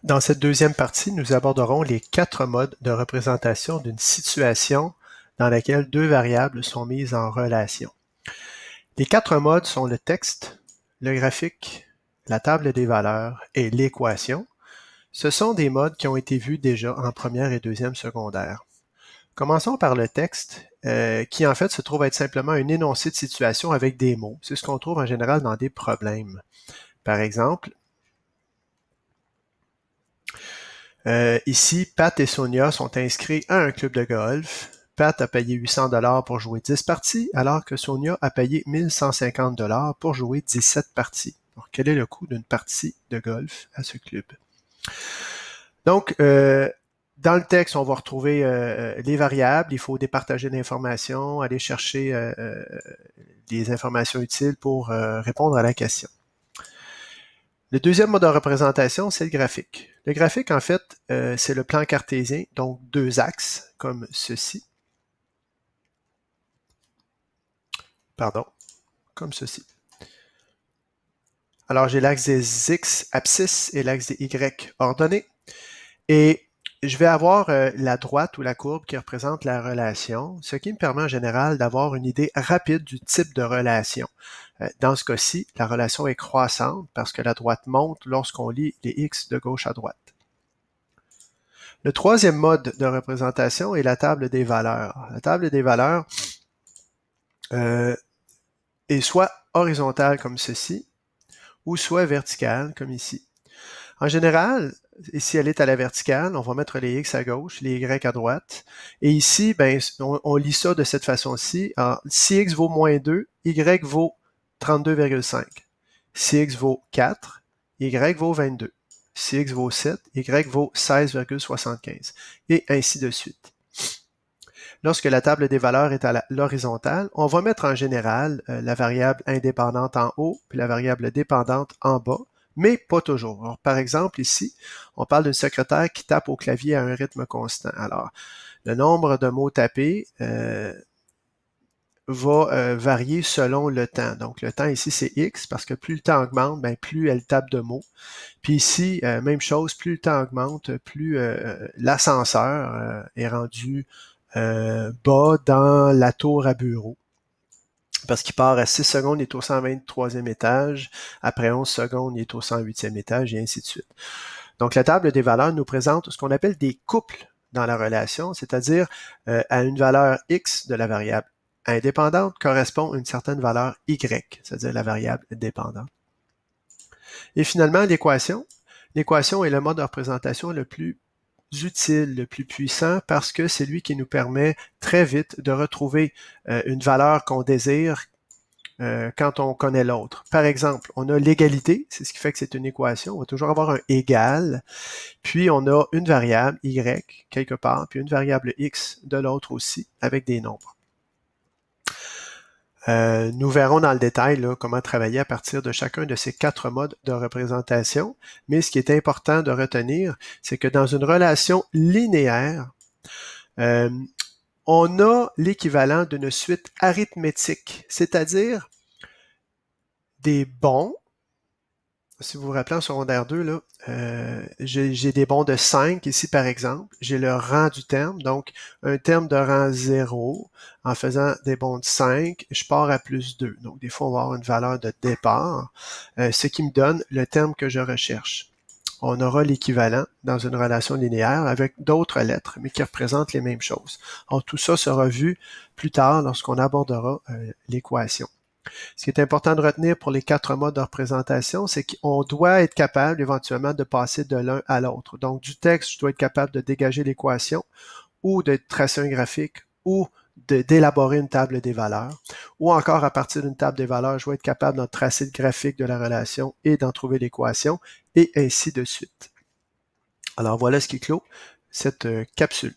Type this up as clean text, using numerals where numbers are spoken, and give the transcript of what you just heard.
Dans cette deuxième partie, nous aborderons les 4 modes de représentation d'une situation dans laquelle 2 variables sont mises en relation. Les 4 modes sont le texte, le graphique, la table des valeurs et l'équation. Ce sont des modes qui ont été vus déjà en première et deuxième secondaire. Commençons par le texte, qui en fait se trouve être simplement un énoncé de situation avec des mots. C'est ce qu'on trouve en général dans des problèmes. Par exemple, ici, Pat et Sonia sont inscrits à un club de golf. Pat a payé 800 $ pour jouer 10 parties, alors que Sonia a payé 1150 $ pour jouer 17 parties. Alors, quel est le coût d'une partie de golf à ce club? Donc, dans le texte, on va retrouver les variables. Il faut départager l'information, aller chercher des informations utiles pour répondre à la question. Le deuxième mode de représentation, c'est le graphique. Le graphique, en fait, c'est le plan cartésien, donc 2 axes, comme ceci. Pardon, comme ceci. Alors, j'ai l'axe des X abscisses et l'axe des Y ordonnés. Et je vais avoir la droite ou la courbe qui représente la relation, ce qui me permet en général d'avoir une idée rapide du type de relation. Dans ce cas-ci, la relation est croissante parce que la droite monte lorsqu'on lit les X de gauche à droite. Le troisième mode de représentation est la table des valeurs. La table des valeurs est soit horizontale comme ceci, ou soit verticale comme ici. En général, si elle est à la verticale, on va mettre les X à gauche, les Y à droite. Et ici, ben, on lit ça de cette façon-ci. Si X vaut moins 2, Y vaut 32,5. Si X vaut 4, Y vaut 22. Si X vaut 7, Y vaut 16,75. Et ainsi de suite. Lorsque la table des valeurs est à l'horizontale, on va mettre en général la variable indépendante en haut, puis la variable dépendante en bas, mais pas toujours. Alors, par exemple, ici, on parle d'une secrétaire qui tape au clavier à un rythme constant. Alors, le nombre de mots tapés va varier selon le temps. Donc, le temps ici, c'est X, parce que plus le temps augmente, ben, plus elle tape de mots. Puis ici, même chose, plus le temps augmente, plus l'ascenseur est rendu bas dans la tour à bureau. Parce qu'il part à 6 secondes, il est au 123e étage. Après 11 secondes, il est au 108e étage, et ainsi de suite. Donc, la table des valeurs nous présente ce qu'on appelle des couples dans la relation, c'est-à-dire à une valeur X de la variable indépendante correspond une certaine valeur Y, c'est-à-dire la variable dépendante. Et finalement, l'équation. L'équation est le mode de représentation le plus utile, le plus puissant, parce que c'est lui qui nous permet très vite de retrouver une valeur qu'on désire quand on connaît l'autre. Par exemple, on a l'égalité, c'est ce qui fait que c'est une équation. On va toujours avoir un égal, puis on a une variable, y, quelque part, puis une variable x de l'autre aussi, avec des nombres. Nous verrons dans le détail là, comment travailler à partir de chacun de ces 4 modes de représentation, mais ce qui est important de retenir, c'est que dans une relation linéaire, on a l'équivalent d'une suite arithmétique, c'est-à-dire des bons. Si vous vous rappelez en secondaire 2, là, j'ai des bons de 5 ici par exemple. J'ai le rang du terme, donc un terme de rang 0. En faisant des bons de 5, je pars à plus 2. Donc des fois, on va avoir une valeur de départ, ce qui me donne le terme que je recherche. On aura l'équivalent dans une relation linéaire avec d'autres lettres, mais qui représentent les mêmes choses. Alors, tout ça sera vu plus tard lorsqu'on abordera l'équation. Ce qui est important de retenir pour les 4 modes de représentation, c'est qu'on doit être capable éventuellement de passer de l'un à l'autre. Donc, du texte, je dois être capable de dégager l'équation ou de tracer un graphique ou d'élaborer une table des valeurs. Ou encore, à partir d'une table des valeurs, je dois être capable d'en tracer le graphique de la relation et d'en trouver l'équation, et ainsi de suite. Alors, voilà ce qui clôt cette capsule.